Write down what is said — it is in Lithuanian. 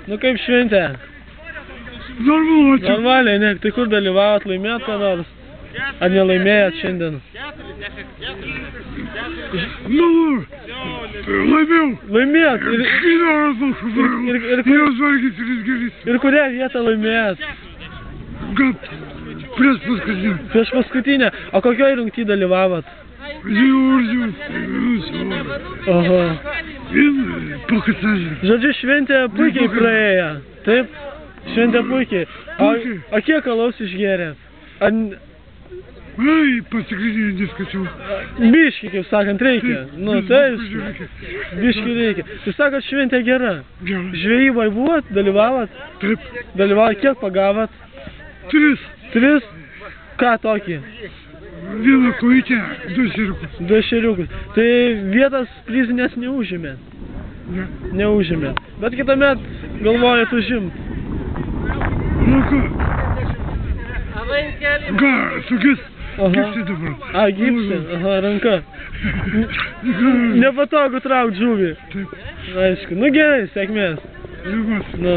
Nu kaip šventė? Normaliai, ne? Tai kur dalyvavot, laimėjot ką nors? Ar nelaimėjot šiandien? Laimėjau. Laimėjot? Ir kurią vietą laimėjot? Prieš paskutinę. Prieš paskutinę. O kokioj rungty dalyvavot? Oho. Žodžiu, šventė puikiai praėjo. Taip? Šventė puikiai. O kiek alaus išgėrė? Ai, pasikrinį neskačiau. Biški, kaip sakant, reikia. Nu, taip. Biški reikia. Tai sakot, šventė gera. Žvejybai buvot? Dalyvavot? Taip. Dalyvavot? Kiek pagavot? 3. 3? Ką tokį? Vieną kojytę, 2 šeriukus. 2 šeriukus. Tai vietas prizinės neužėmė? Ne. Neužėmė. Bet kitamet galvojat užimt? Nu ką? Ką, sugis? Gipsi dabar. A, gipsi? Aha, ranka. Nepatogu traukt žuvį. Taip. Aišku. Nu gerai, sėkmės. Jėgos. Nu.